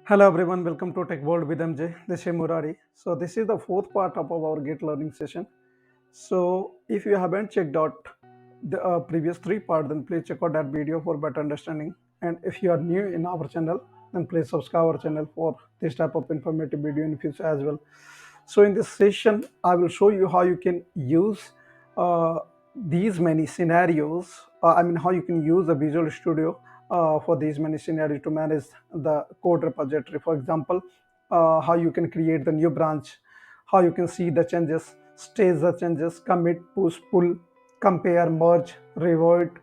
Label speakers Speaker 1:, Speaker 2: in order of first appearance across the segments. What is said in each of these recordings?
Speaker 1: Hello everyone, welcome to Tech World with MJ. This is Murari. So this is the fourth part of our Git learning session. So if you haven't checked out the previous three parts, then please check out that video for better understanding. And if you are new in our channel, then please subscribe our channel for this type of informative video in future as well. So in this session, I will show you how you can use these many scenarios. How you can use the Visual Studio for these many scenarios to manage the code repository. For example, how you can create the new branch, how you can see the changes, stage the changes, commit, push, pull, compare, merge, revert,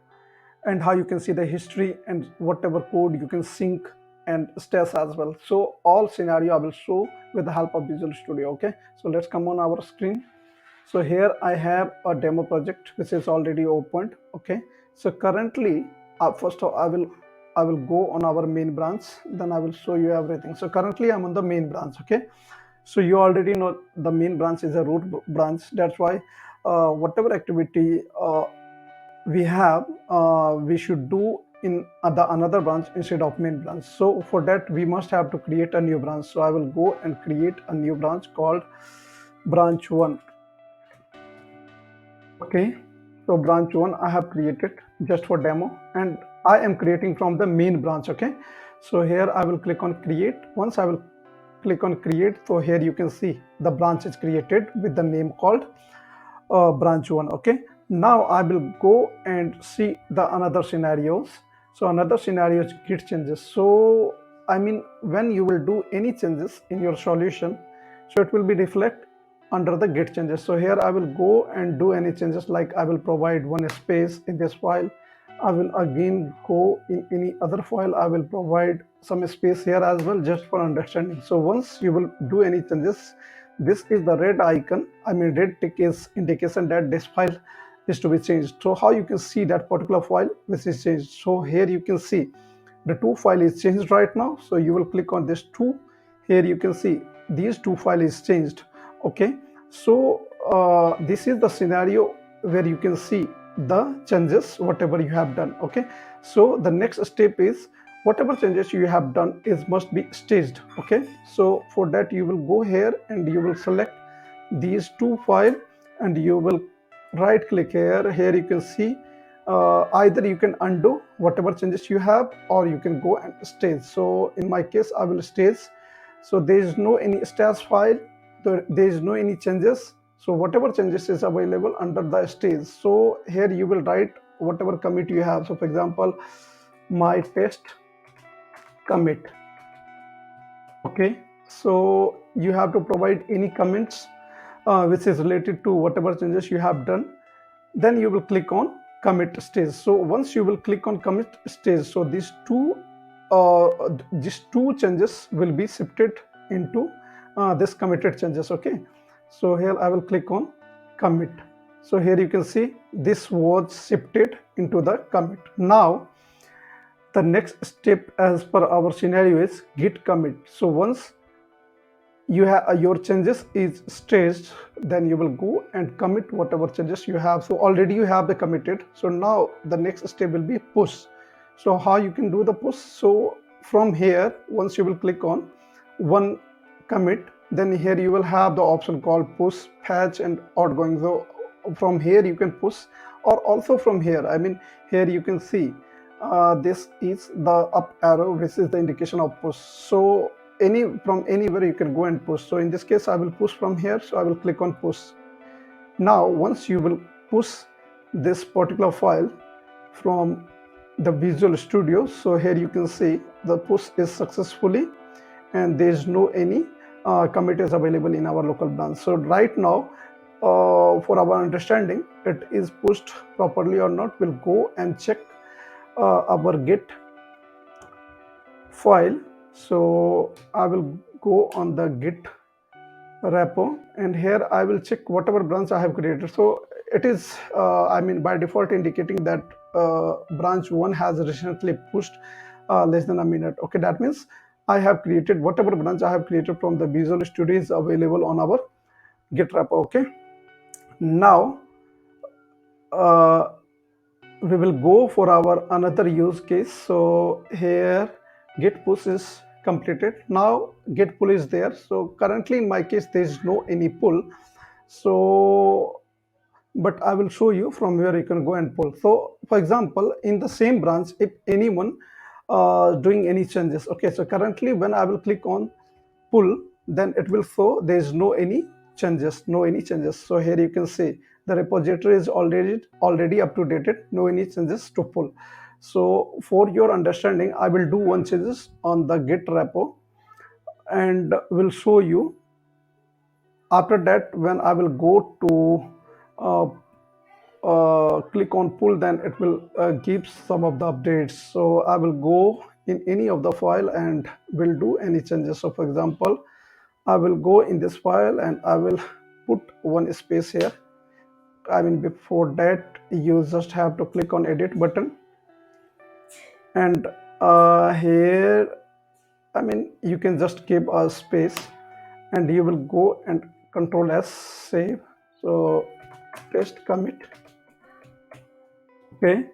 Speaker 1: and how you can see the history and whatever code you can sync and stash as well. So all scenario I will show with the help of Visual Studio. Okay, so let's come on our screen. So here I have a demo project which is already opened. Okay, so currently first of all I will go on our main branch, then I will show you everything. So currently I'm on the main branch. Okay, so you already know the main branch is a root branch. That's why whatever activity we have we should do in another branch instead of main branch. So for that we must have to create a new branch. So I will go and create a new branch called branch 1. Okay, so branch 1 I have created just for demo, and I am creating from the main branch. Okay, so here I will click on create. Once I will click on create, so here you can see the branch is created with the name called branch 1. Okay, now I will go and see the another scenarios. So another scenario is git changes. So when you will do any changes in your solution, so it will be reflect under the git changes. So here I will go and do any changes, like I will provide one space in this file. I will again go in any other file, I will provide some space here as well, just for understanding. So once you will do any changes, this is the red icon, red tick is indication that this file is to be changed. So how you can see that particular file which is changed? So here you can see the two file is changed right now. So you will click on this two. Here you can see these two file is changed. Okay, so this is the scenario where you can see the changes whatever you have done. Okay, so the next step is whatever changes you have done is must be staged. Okay, so for that you will go here and you will select these two file and you will right click here. Here you can see either you can undo whatever changes you have, or you can go and stage. So in my case I will stage. So there is no any stage file, there is no any changes. So whatever changes is available under the stage. So here you will write whatever commit you have. So for example, my test commit. Okay, so you have to provide any comments which is related to whatever changes you have done. Then you will click on commit stage. So once you will click on commit stage, so these two changes will be shifted into this committed changes. Okay, so here I will click on commit. So here you can see this was shifted into the commit. Now the next step as per our scenario is git commit. So once you have your changes is staged, then you will go and commit whatever changes you have. So already you have the committed. So now the next step will be push. So how you can do the push? So from here, once you will click on one commit, then here you will have the option called push, patch, and outgoing. So from here you can push, or also from here, here you can see this is the up arrow, which is the indication of push. So from anywhere you can go and push. So in this case I will push from here, so I will click on push. Now once you will push this particular file from the Visual Studio, so here you can see the push is successfully and there is no any commit is available in our local branch. So right now for our understanding it is pushed properly or not, we'll go and check our git file. So I will go on the git repo, and here I will check whatever branch I have created. So it is by default indicating that branch 1 has recently pushed less than a minute. Okay, that means I have created whatever branch I have created from the Visual Studio is available on our git repo. Okay, now we will go for our another use case. So here git push is completed. Now git pull is there. So currently in my case there is no any pull. So but I will show you from where you can go and pull. So for example, in the same branch, if anyone doing any changes, okay, so currently when I will click on pull, then it will show there is no any changes. So here you can see the repository is already up to date, no any changes to pull. So for your understanding, I will do one changes on the git repo and will show you. After that, when I will go to click on pull, then it will give some of the updates. So I will go in any of the file and will do any changes. So for example, I will go in this file and I will put one space here. I mean, before that, you just have to click on edit button, and here, I mean, you can just keep a space and you will go and control S save. So test commit. Okay,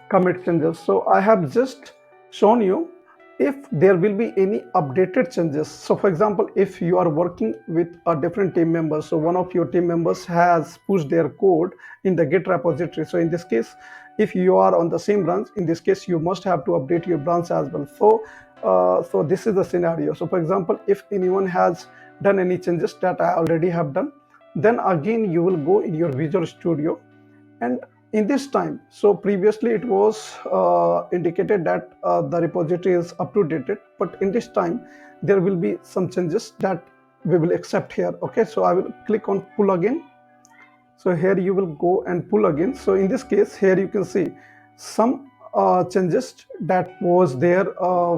Speaker 1: commit changes. So I have just shown you if there will be any updated changes. So for example, if you are working with a different team member, so one of your team members has pushed their code in the Git repository. So in this case, if you are on the same branch, in this case you must have to update your branch as well. So this is the scenario. So for example, if anyone has done any changes that I already have done, then again you will go in your Visual Studio, and in this time, so previously it was indicated that the repository is up to date, but in this time there will be some changes that we will accept here. Okay, so I will click on pull again. So here you will go and pull again. So in this case, here you can see some changes that was there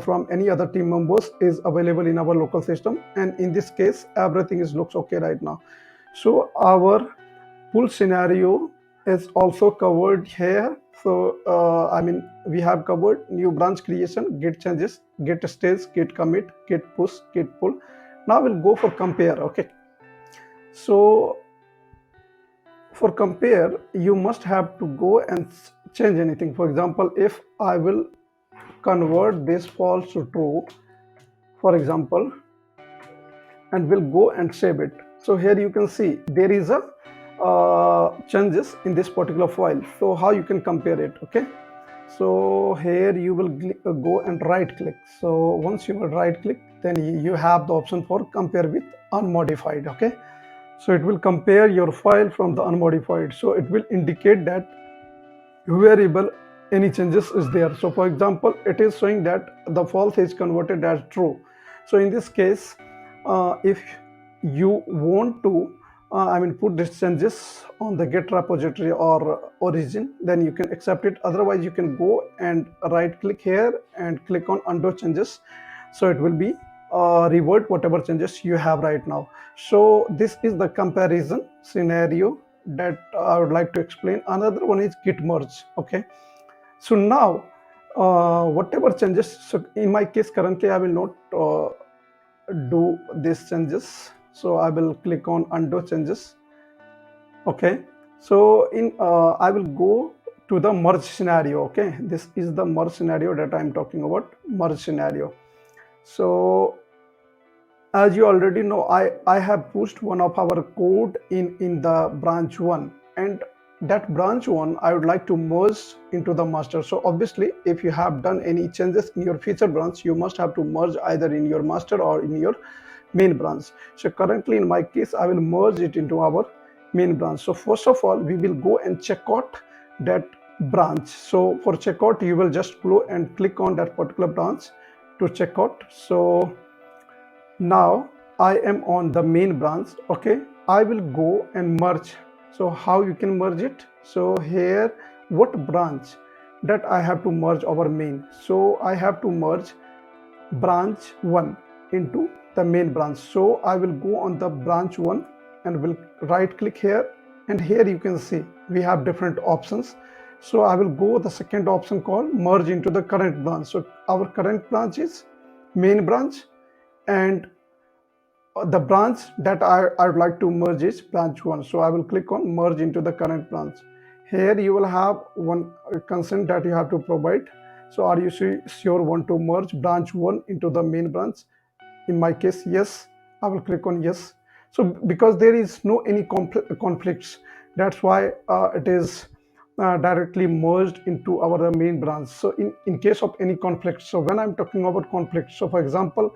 Speaker 1: from any other team members is available in our local system, and in this case everything looks okay right now. So our pull scenario is also covered here. So I mean, we have covered new branch creation, git changes, git stage, git commit, git push, git pull. Now we'll go for compare. Okay, so for compare, you must have to go and change anything. For example, if I will convert this false to true, for example, and we'll go and save it. So here you can see there is a changes in this particular file. So how you can compare it? Okay, so here you will go and right click. So once you will right click, then you have the option for compare with unmodified. Okay, so it will compare your file from the unmodified. So it will indicate that variable any changes is there. So for example, it is showing that the false is converted as true. So in this case, if you want to I mean put these changes on the Git repository or origin, then you can accept it. Otherwise you can go and right click here and click on undo changes. So it will be revert whatever changes you have right now. So this is the comparison scenario that I would like to explain. Another one is git merge. Okay, so now whatever changes, so in my case currently I will not do these changes. So I will click on undo changes. Okay, so in I will go to the merge scenario. Okay, this is the merge scenario that I'm talking about, merge scenario. So as you already know, I have pushed one of our code in the branch 1, and that branch 1 I would like to merge into the master. So obviously if you have done any changes in your feature branch, you must have to merge either in your master or in your main branch. So currently in my case, I will merge it into our main branch. So first of all, we will go and check out that branch. So for checkout, you will just go and click on that particular branch to check out. So now I am on the main branch. Okay, I will go and merge. So how you can merge it? So here, what branch that I have to merge our main? So I have to merge branch 1 into the main branch. So I will go on the branch 1 and will right click here, and here you can see we have different options. So I will go the second option called merge into the current branch. So our current branch is main branch, and the branch that I would like to merge is branch 1. So I will click on merge into the current branch. Here you will have one consent that you have to provide. So are you sure want to merge branch 1 into the main branch? In my case, yes. I will click on yes. So because there is no any conflicts, that's why it is directly merged into our main branch. So in case of any conflict, so when I'm talking about conflict, so for example,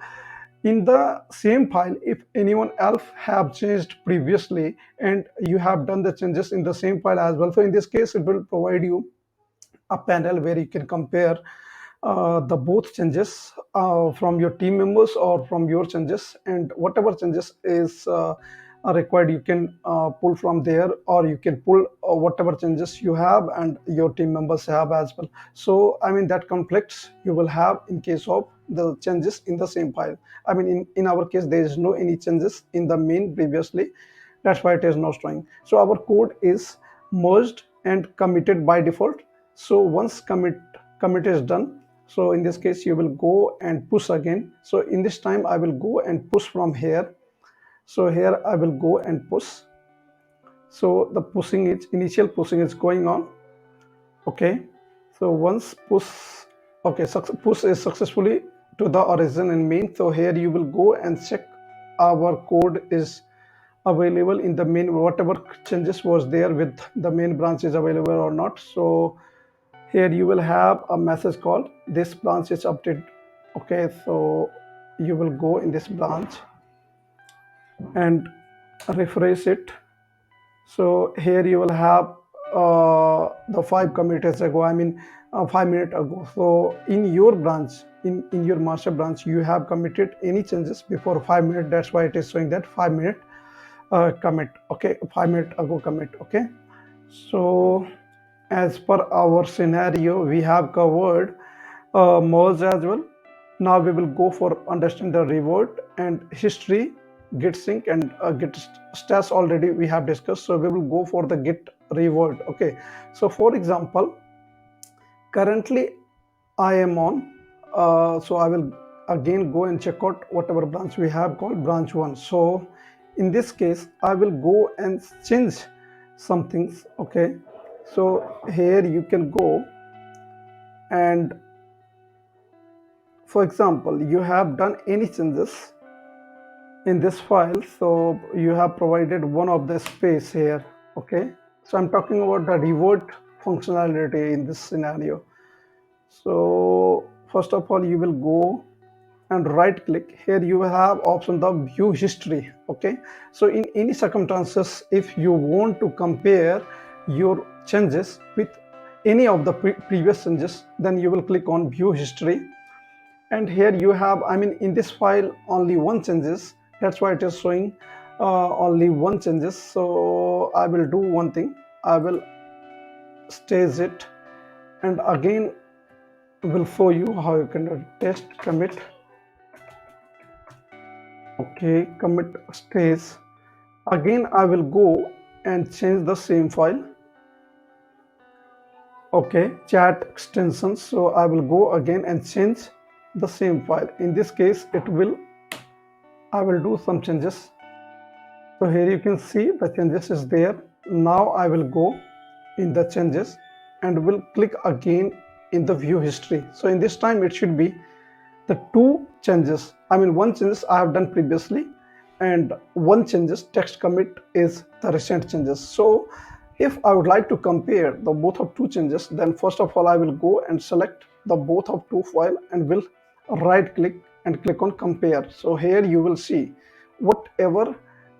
Speaker 1: in the same file, if anyone else have changed previously and you have done the changes in the same file as well, so in this case it will provide you a panel where you can compare the both changes from your team members or from your changes, and whatever changes is are required, you can pull from there, or you can pull whatever changes you have and your team members have as well. So I mean that conflicts you will have in case of the changes in the same file. I mean in our case there is no any changes in the main previously, that's why it is not showing. So our code is merged and committed by default. So once commit is done, so in this case you will go and push again. So in this time I will go and push from here. So here I will go and push. So the pushing is initial pushing is going on. Okay, so once push, okay, push is successfully to the origin and main. So here you will go and check our code is available in the main, whatever changes was there with the main branch is available or not. So here you will have a message called this branch is updated. Okay, so you will go in this branch and refresh it. So here you will have the 5 commits ago, I mean 5 minutes ago. So in your branch, in your master branch, you have committed any changes before 5 minutes. That's why it is showing that 5 minute commit. Okay, 5 minutes ago commit. Okay, so as per our scenario, we have covered merge as well. Now we will go for understand the revert and history, git sync and git stash already we have discussed. So we will go for the git revert. Okay, so for example, currently I am on, so I will again go and check out whatever branch we have called branch 1. So in this case I will go and change some things. Okay, so here you can go and, for example, you have done any changes in this file, so you have provided one of the space here. Okay, so I'm talking about the revert functionality in this scenario. So first of all you will go and right click. Here you have option the view history. Okay, so in any circumstances, if you want to compare your changes with any of the previous changes, then you will click on view history, and here you have, I mean in this file only one changes, that's why it is showing only one changes. So I will do one thing, I will stage it and again will show you how you can do test commit. Okay, commit stage. Again I will go and change the same file. Okay, chat extensions. So I will go again and change the same file. In this case I will do some changes. So here you can see the changes is there. Now I will go in the changes and will click again in the view history. So in this time it should be the 2 changes, I mean one changes I have done previously and one changes text commit is the recent changes. So if I would like to compare the both of 2 changes, then first of all I will go and select the both of 2 file and will right click and click on compare. So here you will see whatever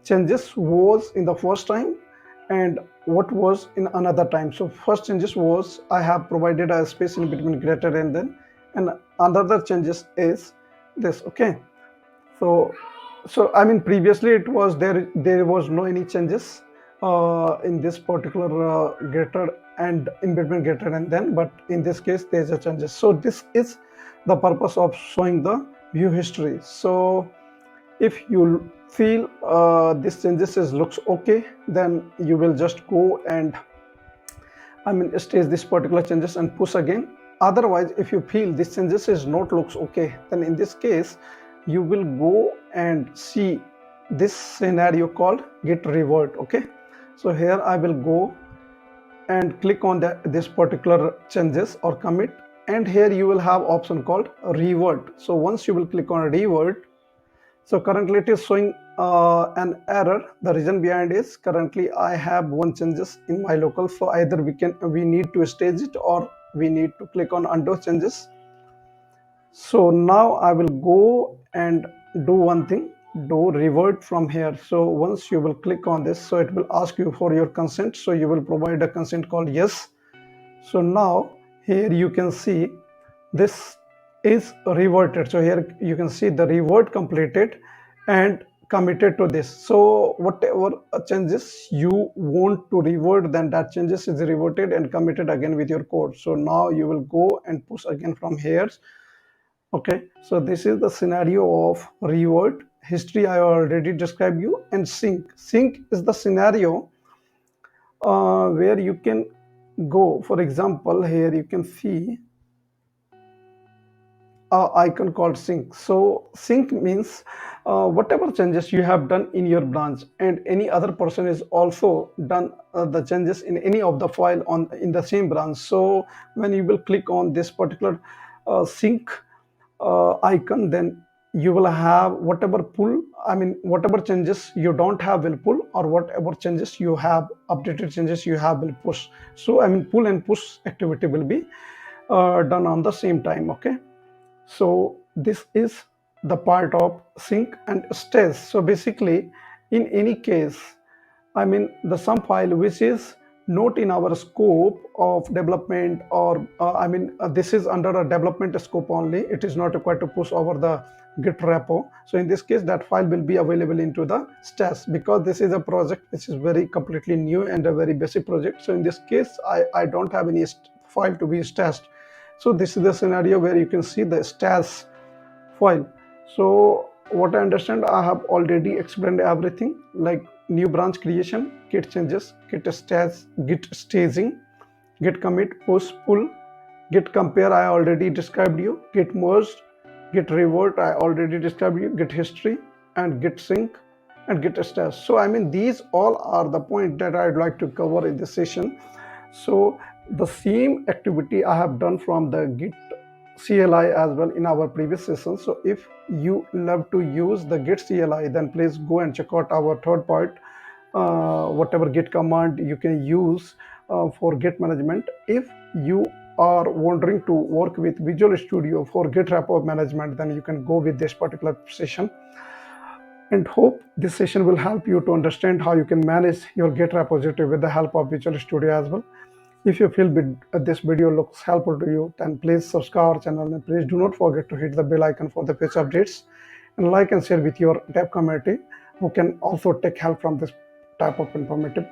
Speaker 1: changes was in the first time and what was in another time. So first changes was I have provided a space in between greater than then, and another changes is this. Okay, so I mean previously it was there was no any changes in this particular greater and in between greater and then, but in this case there is a changes. So this is the purpose of showing the view history. So if you feel this changes looks okay, then you will just go and I mean stage this particular changes and push again. Otherwise, if you feel this changes is not looks okay, then in this case you will go and see this scenario called git revert. Okay, so here I will go and click on this particular changes or commit and here you will have option called revert. So once you will click on revert, so currently it is showing an error. The reason behind is currently I have one changes in my local, so either we need to stage it or we need to click on undo changes. So now I will go and do one thing, do revert from here. So once you will click on this, so it will ask you for your consent, so you will provide a consent called yes. So now here you can see this is reverted. So here you can see the revert completed and committed to this. So whatever changes you want to revert, then that changes is reverted and committed again with your code. So now you will go and push again from here. Okay, so this is the scenario of revert. History I already described you, and sync. Sync is the scenario where you can go. For example, here you can see icon called sync. So sync means whatever changes you have done in your branch and any other person is also done the changes in any of the file in the same branch. So when you will click on this particular sync icon, then you will have whatever whatever changes you don't have will pull, or whatever changes you have, updated changes you have, will push. So pull and push activity will be done on the same time. Okay, so this is the part of sync and stage. So basically, in any case, the some file which is not in our scope of development, or this is under a development scope only, it is not required to push over the Git repo. So in this case, that file will be available into the stash, because this is a project which is very completely new and a very basic project. So in this case, I don't have any file to be stashed. So this is the scenario where you can see the stash file. So what I understand, I have already explained everything, like new branch creation, git changes, git stash, git staging, git commit, push, pull, git compare I already described you, git merged, git revert I already described you, git history, and git sync, and git stash. So these all are the points that I'd like to cover in this session. So the same activity I have done from the Git CLI as well in our previous session. So if you love to use the Git CLI, then please go and check out our third part, whatever Git command you can use for Git management. If you are wondering to work with Visual Studio for Git repo management, then you can go with this particular session. And hope this session will help you to understand how you can manage your Git repository with the help of Visual Studio as well. If you feel this video looks helpful to you, then please subscribe our channel, and please do not forget to hit the bell icon for the future updates, and like and share with your dev community who can also take help from this type of informative